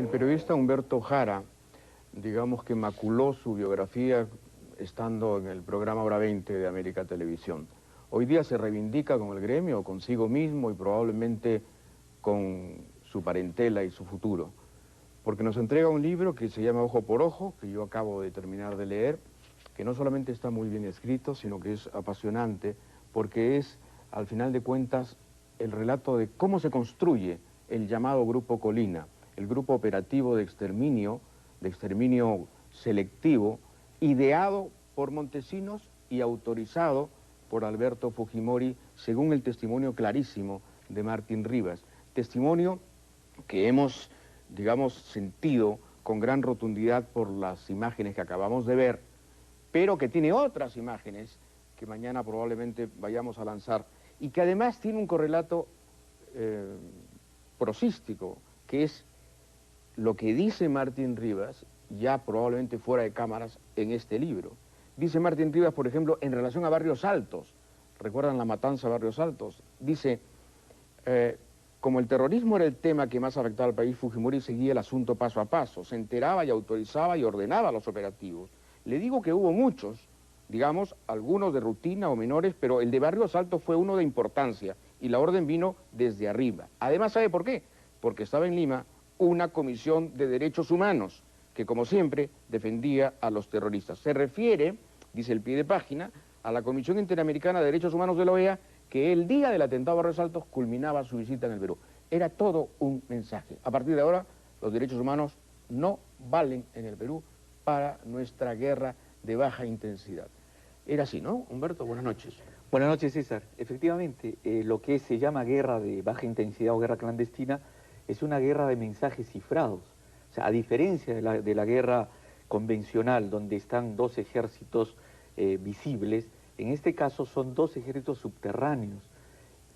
El periodista Humberto Jara, digamos que maculó su biografía estando en el programa Hora 20 de América Televisión. Hoy día se reivindica con el gremio, consigo mismo y probablemente con su parentela y su futuro, porque nos entrega un libro que se llama Ojo por Ojo, que yo acabo de terminar de leer, que no solamente está muy bien escrito, sino que es apasionante, porque es, al final de cuentas, el relato de cómo se construye el llamado Grupo Colina, el grupo operativo de exterminio selectivo, ideado por Montesinos y autorizado por Alberto Fujimori, según el testimonio clarísimo de Martín Rivas. Testimonio que hemos, digamos, sentido con gran rotundidad por las imágenes que acabamos de ver, pero que tiene otras imágenes que mañana probablemente vayamos a lanzar y que además tiene un correlato prosístico, que es lo que dice Martín Rivas, ya probablemente fuera de cámaras, en este libro. Dice Martín Rivas, por ejemplo, en relación a Barrios Altos, ¿recuerdan la matanza de Barrios Altos? Dice, como el terrorismo era el tema que más afectaba al país, Fujimori seguía el asunto paso a paso, se enteraba y autorizaba y ordenaba los operativos. Le digo que hubo muchos, digamos, algunos de rutina o menores, pero el de Barrios Altos fue uno de importancia y la orden vino desde arriba. Además, ¿sabe por qué? Porque estaba en Lima una comisión de derechos humanos que, como siempre, defendía a los terroristas. Se refiere, dice el pie de página, a la Comisión Interamericana de Derechos Humanos de la OEA, que el día del atentado a Barrios Altos culminaba su visita en el Perú. Era todo un mensaje. A partir de ahora, los derechos humanos no valen en el Perú para nuestra guerra de baja intensidad. Era así, ¿no, Humberto? Buenas noches. Buenas noches, César. Efectivamente, lo que se llama guerra de baja intensidad o guerra clandestina es una guerra de mensajes cifrados. O sea, a diferencia de la guerra convencional, donde están dos ejércitos visibles, en este caso son dos ejércitos subterráneos.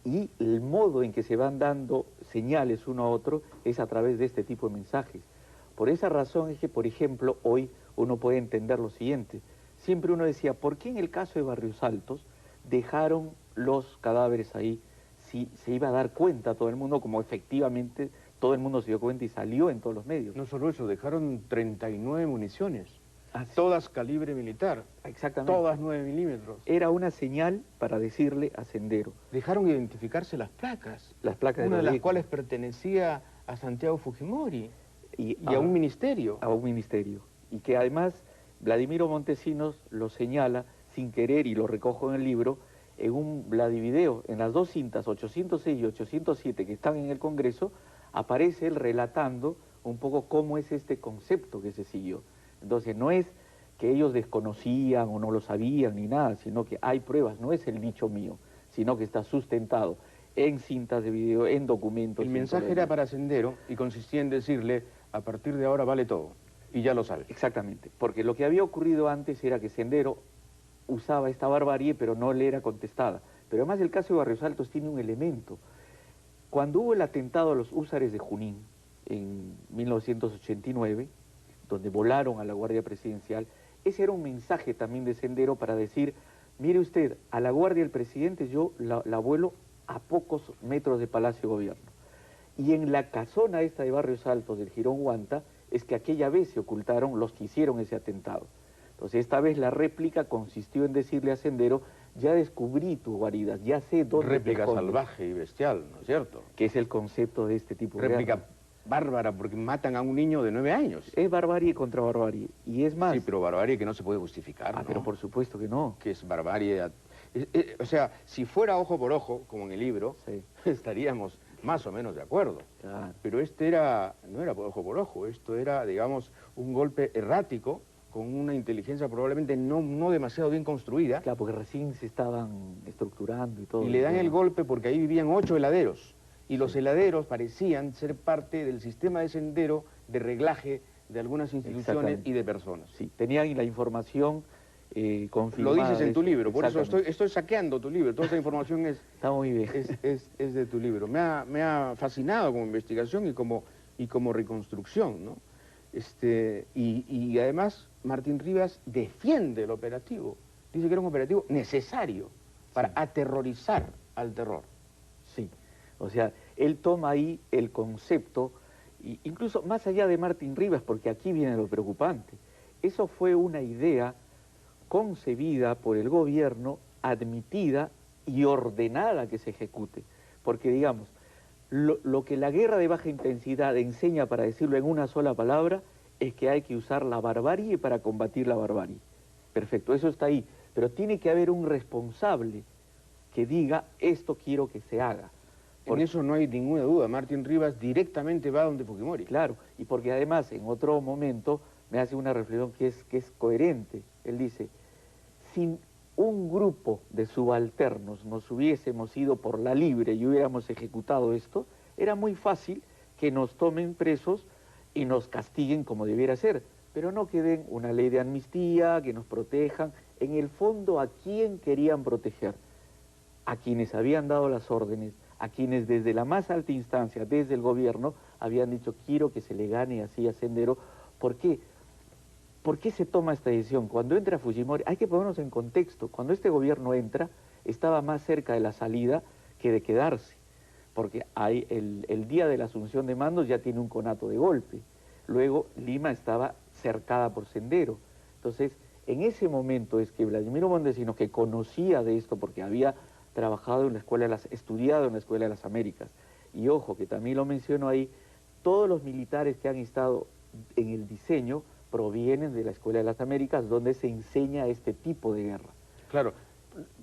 Y el modo en que se van dando señales uno a otro es a través de este tipo de mensajes. Por esa razón es que, por ejemplo, hoy uno puede entender lo siguiente. Siempre uno decía, ¿por qué en el caso de Barrios Altos dejaron los cadáveres ahí? Si se iba a dar cuenta todo el mundo, como efectivamente todo el mundo se dio cuenta y salió en todos los medios. No solo eso, dejaron 39 municiones, Así. todas calibre militar. Exactamente. Todas 9 milímetros. Era una señal para decirle a Sendero. Dejaron identificarse las placas. Las placas una de las vehículos. cuales pertenecía a Santiago Fujimori y a a un ministerio. A un ministerio. Y que además Vladimiro Montesinos lo señala sin querer, y lo recojo en el libro, en un Vladivideo, en las dos cintas, 806 y 807, que están en el Congreso, aparece él relatando un poco cómo es este concepto que se siguió. Entonces no es que ellos desconocían o no lo sabían ni nada, sino que hay pruebas, no es el dicho mío, sino que está sustentado en cintas de video, en documentos. El mensaje era para Sendero y consistía en decirle, a partir de ahora vale todo, y ya lo sabe. Exactamente, porque lo que había ocurrido antes era que Sendero usaba esta barbarie, pero no le era contestada. Pero además el caso de Barrios Altos tiene un elemento. Cuando hubo el atentado a los húsares de Junín, en 1989, donde volaron a la Guardia Presidencial, ese era un mensaje también de Sendero para decir, mire usted, a la Guardia del Presidente yo la vuelo a pocos metros de Palacio de Gobierno. Y en la casona esta de Barrios Altos del Jirón Huanta, es que aquella vez se ocultaron los que hicieron ese atentado. Entonces esta vez la réplica consistió en decirle a Sendero, ya descubrí tus guaridas, ya sé dónde réplica te escondes. salvaje y bestial, ¿no es cierto? Que es el concepto de este tipo de Réplica guerra. bárbara porque matan a un niño de 9 años. Es barbarie contra barbarie. Y es más... Sí, pero barbarie que no se puede justificar, Ah, ¿no? pero por supuesto que no. Que es barbarie. O sea, si fuera ojo por ojo, como en el libro, Sí. estaríamos más o menos de acuerdo. Claro. Pero no era ojo por ojo, esto era, digamos, un golpe errático, con una inteligencia probablemente no demasiado bien construida. Claro, porque recién se estaban estructurando y todo. Y le dan el golpe porque ahí vivían 8 heladeros. Y los heladeros parecían ser parte del sistema de Sendero de reglaje de algunas instituciones y de personas. Sí, tenían la información confirmada. Lo dices en tu libro, por eso Exactamente. estoy saqueando tu libro. Toda esa información Está muy bien. es de tu libro. Me ha fascinado como investigación y como reconstrucción, ¿no? Y además Martín Rivas defiende el operativo. Dice que era un operativo necesario para aterrorizar al terror. Sí, o sea, él toma ahí el concepto Y incluso más allá de Martín Rivas, porque aquí viene lo preocupante, eso fue una idea concebida por el gobierno, admitida y ordenada que se ejecute. Porque digamos, lo que la guerra de baja intensidad enseña, para decirlo en una sola palabra, es que hay que usar la barbarie para combatir la barbarie. Perfecto, eso está ahí. Pero tiene que haber un responsable que diga, esto quiero que se haga. En eso no hay ninguna duda. Martín Rivas directamente va donde Fujimori. Claro, y porque además en otro momento me hace una reflexión que es coherente. Él dice, si un grupo de subalternos nos hubiésemos ido por la libre y hubiéramos ejecutado esto, era muy fácil que nos tomen presos y nos castiguen como debiera ser, pero no que den una ley de amnistía, que nos protejan. En el fondo, ¿a quién querían proteger? A quienes habían dado las órdenes, a quienes desde la más alta instancia, desde el gobierno, habían dicho, quiero que se le gane así a Sendero. ¿Por qué? ¿Por qué se toma esta decisión? Cuando entra Fujimori, hay que ponernos en contexto, cuando este gobierno entra, estaba más cerca de la salida que de quedarse, porque el día de la asunción de mandos ya tiene un conato de golpe, luego Lima estaba cercada por Sendero. Entonces, en ese momento es que Vladimiro Montesinos, que conocía de esto porque había trabajado en la estudiado en la Escuela de las Américas, y ojo, que también lo menciono ahí, todos los militares que han estado en el diseño provienen de la Escuela de las Américas, donde se enseña este tipo de guerra. Claro,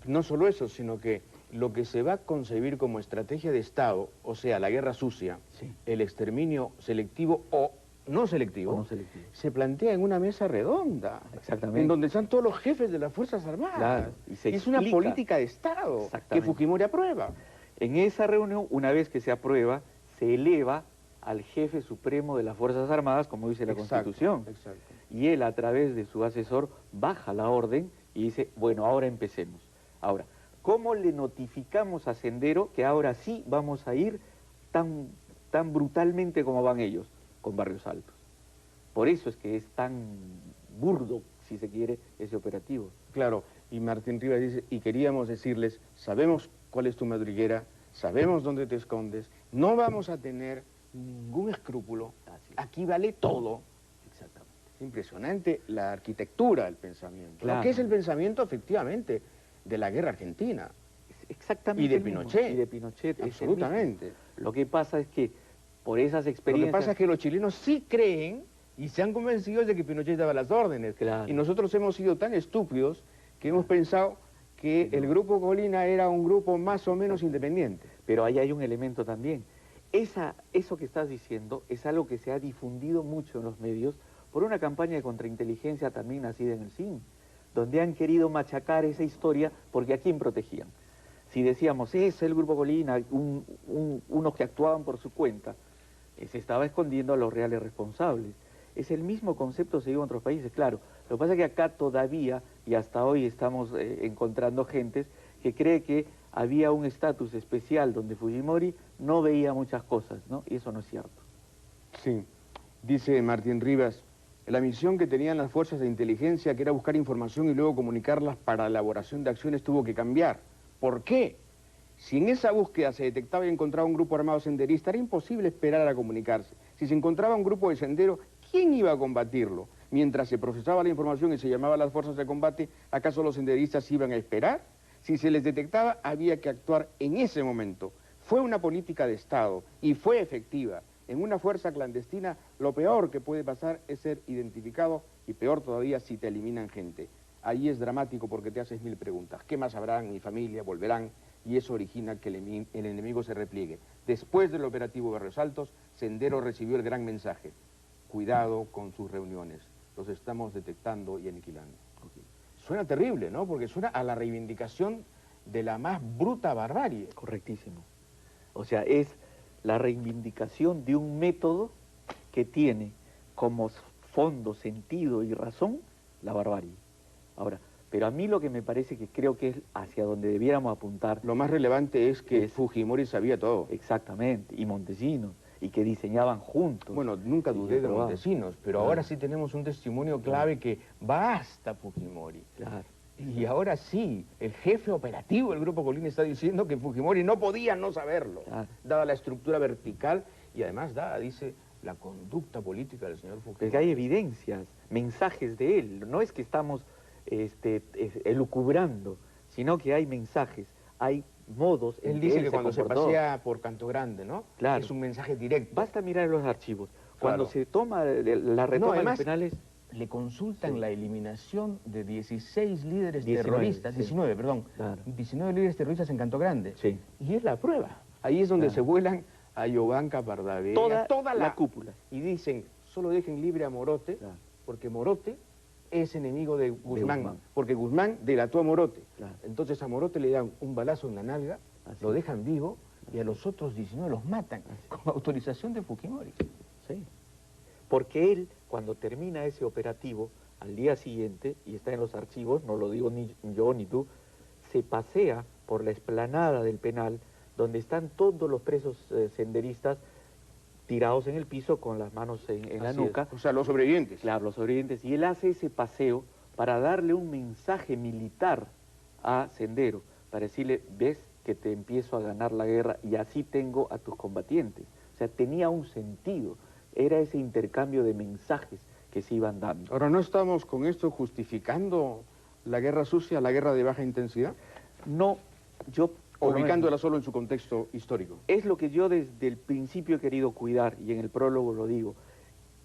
no solo eso, sino que lo que se va a concebir como estrategia de Estado, o sea, la guerra sucia, Sí. el exterminio selectivo o no selectivo, se plantea en una mesa redonda. Exactamente. En donde están todos los jefes de las Fuerzas Armadas. Claro, y es una política de Estado que Fujimori aprueba. En esa reunión, una vez que se aprueba, se eleva al jefe supremo de las Fuerzas Armadas, como dice la Constitución. Exacto. Y él, a través de su asesor, baja la orden y dice, bueno, ahora empecemos. Ahora, ¿cómo le notificamos a Sendero que ahora sí vamos a ir tan brutalmente como van ellos? Con Barrios Altos. Por eso es que es tan burdo, si se quiere, ese operativo. Claro, y Martín Rivas dice, y queríamos decirles, sabemos cuál es tu madriguera, sabemos dónde te escondes, no vamos a tener ningún escrúpulo, aquí vale todo. Exactamente. Es impresionante la arquitectura del pensamiento. Claro. Lo que es el pensamiento, efectivamente, de la guerra argentina. Exactamente. Y de Pinochet. Y de Pinochet. Absolutamente. Lo que pasa es que, por esas experiencias... Lo que pasa es que los chilenos sí creen y se han convencido de que Pinochet daba las órdenes. Claro. Y nosotros hemos sido tan estúpidos que hemos pensado que el Grupo Colina era un grupo más o menos independiente. Pero ahí hay un elemento también. Eso que estás diciendo es algo que se ha difundido mucho en los medios por una campaña de contrainteligencia también nacida en el CIN, donde han querido machacar esa historia porque ¿a quién protegían? Si decíamos, es el Grupo Colina, unos que actuaban por su cuenta, se estaba escondiendo a los reales responsables. Es el mismo concepto seguido en otros países, claro. Lo que pasa es que acá todavía, y hasta hoy estamos encontrando gentes que cree que había un estatus especial donde Fujimori no veía muchas cosas, ¿no? Y eso no es cierto. Sí, dice Martín Rivas, la misión que tenían las fuerzas de inteligencia, que era buscar información y luego comunicarlas para la elaboración de acciones, tuvo que cambiar. ¿Por qué? Si en esa búsqueda se detectaba y encontraba un grupo armado senderista, era imposible esperar a comunicarse. Si se encontraba un grupo de sendero, ¿quién iba a combatirlo? Mientras se procesaba la información y se llamaba a las fuerzas de combate, ¿acaso los senderistas iban a esperar? Si se les detectaba, había que actuar en ese momento. Fue una política de Estado y fue efectiva. En una fuerza clandestina, lo peor que puede pasar es ser identificado y peor todavía si te eliminan gente. Ahí es dramático porque te haces mil preguntas. ¿Qué más habrán? ¿Mi familia? ¿Volverán? Y eso origina que el enemigo se repliegue. Después del operativo Barrios Altos, Sendero recibió el gran mensaje. Cuidado con sus reuniones. Los estamos detectando y aniquilando. Suena terrible, ¿no? Porque suena a la reivindicación de la más bruta barbarie. Correctísimo. O sea, es la reivindicación de un método que tiene como fondo, sentido y razón la barbarie. Ahora, pero a mí lo que me parece que creo que es hacia donde debiéramos apuntar... Lo más relevante es que Fujimori sabía todo. Exactamente, y Montesinos, y que diseñaban juntos. Bueno, nunca dudé de Montesinos, pero ahora sí tenemos un testimonio clave que basta Fujimori. Claro. Y ahora sí, el jefe operativo del Grupo Colina está diciendo que Fujimori no podía no saberlo, dada la estructura vertical y además dice, la conducta política del señor Fujimori. Porque hay evidencias, mensajes de él. No es que estamos elucubrando, sino que hay mensajes, hay modos en Él dice que se cuando se comportó. pasea por Canto Grande, ¿no? Claro. Es un mensaje directo. Basta mirar los archivos. Cuando Claro. se toma la retoma de además, los penales... le consultan Sí. la eliminación de 16 líderes 19, terroristas, sí. 19, perdón, Claro. 19 líderes terroristas en Canto Grande. Sí. Y es la prueba. Ahí es donde Claro. se vuelan a Yovanca Pardavega, Toda la cúpula. Y dicen, solo dejen libre a Morote, Claro. porque Morote es enemigo de Guzmán, Guzmán. porque Guzmán delató a Morote. Claro. Entonces a Morote le dan un balazo en la nalga, Así lo es. dejan vivo, y a los otros 19 los matan, con autorización de Fujimori. Sí. Porque él, cuando termina ese operativo, al día siguiente, y está en los archivos, no lo digo ni yo ni tú, se pasea por la explanada del penal, donde están todos los presos senderistas tirados en el piso con las manos en la Así nuca. es. O sea, los sobrevivientes. Claro, los sobrevivientes. Y él hace ese paseo para darle un mensaje militar a Sendero, para decirle, ves que te empiezo a ganar la guerra y así tengo a tus combatientes. O sea, tenía un sentido. Era ese intercambio de mensajes que se iban dando. Ahora, ¿no estamos con esto justificando la guerra sucia, la guerra de baja intensidad? No, yo... O por lo ubicándola menos, solo en su contexto histórico. es lo que yo desde el principio he querido cuidar, y en el prólogo lo digo,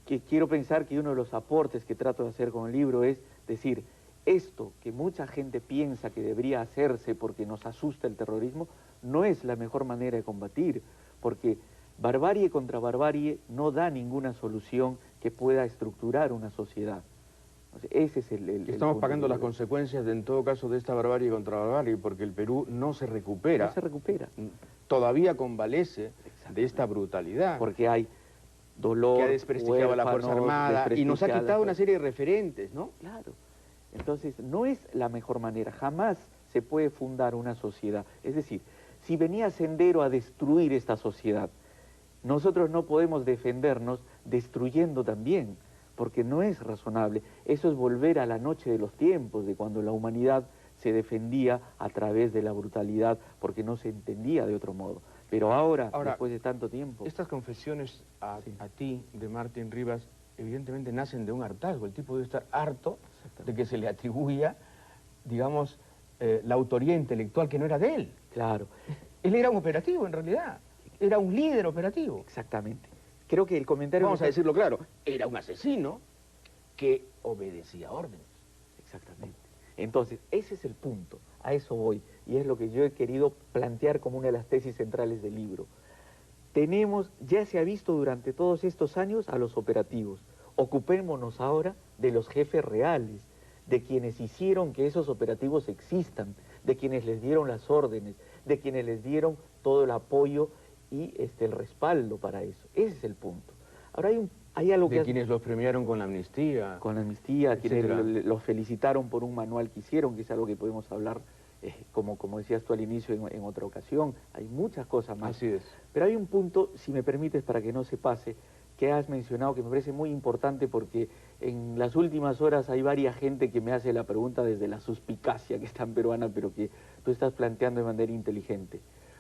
que quiero pensar que uno de los aportes que trato de hacer con el libro es decir, esto que mucha gente piensa que debería hacerse porque nos asusta el terrorismo, no es la mejor manera de combatir, porque barbarie contra barbarie no da ninguna solución que pueda estructurar una sociedad. O sea, ese es el Estamos punto pagando que las yo veo. consecuencias, en todo caso, de esta barbarie contra barbarie, porque el Perú no se recupera, No se recupera, todavía convalece Exacto. de esta brutalidad, porque hay dolor, que ha desprestigiado a la Fuerza huérfanos, Armada y nos ha desprestigiada- quitado una serie de referentes, ¿no? Claro. Entonces, no es la mejor manera. Jamás se puede fundar una sociedad. Es decir, si venía Sendero a destruir esta sociedad, nosotros no podemos defendernos destruyendo también, porque no es razonable. Eso es volver a la noche de los tiempos, de cuando la humanidad se defendía a través de la brutalidad, porque no se entendía de otro modo. Pero ahora, después de tanto tiempo... Estas confesiones Sí. a ti, de Martín Rivas, evidentemente nacen de un hartazgo. El tipo debe estar harto de que se le atribuya, digamos, la autoría intelectual que no era de él. Claro, Él era un operativo, en realidad. Era un líder operativo. exactamente. Creo que el comentario... Vamos a decirlo claro, era un asesino que obedecía órdenes. Exactamente. Entonces, ese es el punto, a eso voy, y es lo que yo he querido plantear como una de las tesis centrales del libro. Ya se ha visto durante todos estos años a los operativos. Ocupémonos ahora de los jefes reales, de quienes hicieron que esos operativos existan, de quienes les dieron las órdenes, de quienes les dieron todo el apoyo y el respaldo para eso. Ese es el punto. Ahora hay algo De que... quienes los premiaron con la amnistía. Con la amnistía, quienes etcétera. los felicitaron por un manual que hicieron, que es algo que podemos hablar, como decías tú al inicio, en otra ocasión. Hay muchas cosas más. Así es. Pero hay un punto, si me permites, para que no se pase, que has mencionado, que me parece muy importante, porque en las últimas horas hay varias gente que me hace la pregunta desde la suspicacia, que es tan peruana, pero que tú estás planteando de manera inteligente.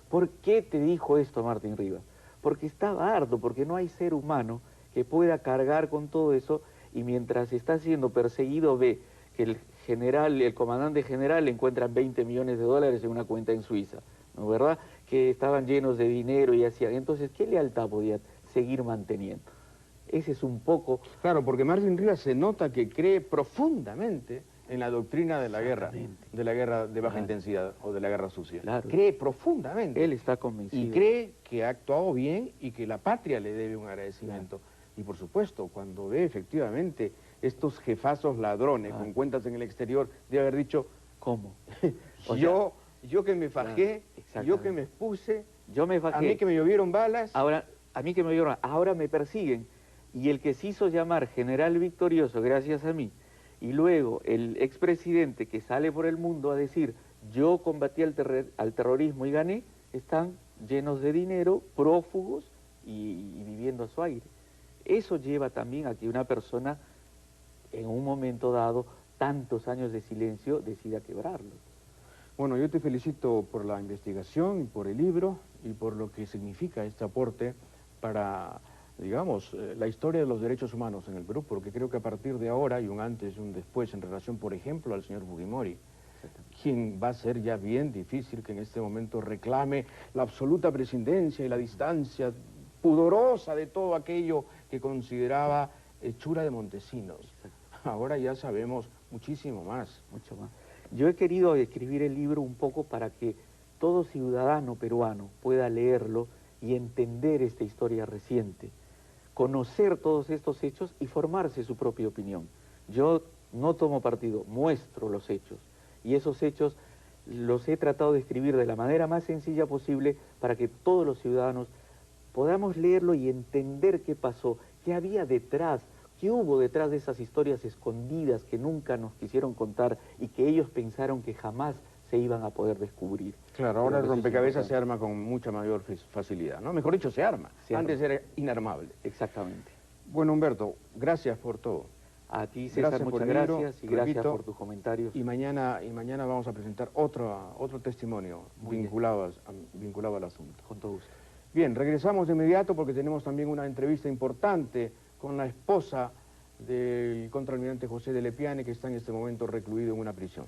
¿Por qué te dijo esto Martín Rivas? Porque estaba harto, porque no hay ser humano que pueda cargar con todo eso, y mientras está siendo perseguido ve que el comandante general le encuentran 20 millones de dólares en una cuenta en Suiza, ¿no es verdad? Que estaban llenos de dinero y hacían... Entonces, ¿qué lealtad podía seguir manteniendo? Ese es un poco... Claro, porque Martín Rivas se nota que cree profundamente en la doctrina de la guerra de baja Claro. intensidad o de la guerra sucia. Claro. Cree profundamente. Él está convencido. Y cree que ha actuado bien y que la patria le debe un agradecimiento. Y por supuesto, cuando ve efectivamente estos jefazos ladrones con cuentas en el exterior, debe haber dicho, ¿Cómo? O yo que me fajé, Claro, yo que me expuse, Yo me fajé. a mí que me llovieron balas. Ahora, a mí que me vieron, ahora me persiguen. Y el que se hizo llamar general victorioso gracias a mí, y luego el expresidente que sale por el mundo a decir, yo combatí al terrorismo y gané, están llenos de dinero, prófugos y viviendo a su aire. Eso lleva también a que una persona, en un momento dado, tantos años de silencio, decida quebrarlo. Bueno, yo te felicito por la investigación y por el libro y por lo que significa este aporte para digamos, la historia de los derechos humanos en el Perú, porque creo que a partir de ahora hay un antes y un después en relación, por ejemplo, al señor Fujimori, quien va a ser ya bien difícil que en este momento reclame la absoluta presidencia y la distancia pudorosa de todo aquello que consideraba hechura de Montesinos. Ahora ya sabemos muchísimo más. Mucho más. Yo he querido escribir el libro un poco para que todo ciudadano peruano pueda leerlo y entender esta historia reciente, conocer todos estos hechos y formarse su propia opinión. Yo no tomo partido, muestro los hechos, y esos hechos los he tratado de escribir de la manera más sencilla posible para que todos los ciudadanos podamos leerlo y entender qué pasó, qué había detrás, qué hubo detrás de esas historias escondidas que nunca nos quisieron contar y que ellos pensaron que jamás se iban a poder descubrir. Claro, ahora el rompecabezas se arma con mucha mayor facilidad, ¿no? Mejor dicho, se arma. Antes era inarmable. Exactamente. Bueno, Humberto, gracias por todo. A ti, César, muchas gracias y gracias por tus comentarios. Y mañana vamos a presentar otro testimonio vinculado al asunto. Con todo gusto. Bien, regresamos de inmediato porque tenemos también una entrevista importante con la esposa del contraalmirante José de Lepiane, que está en este momento recluido en una prisión.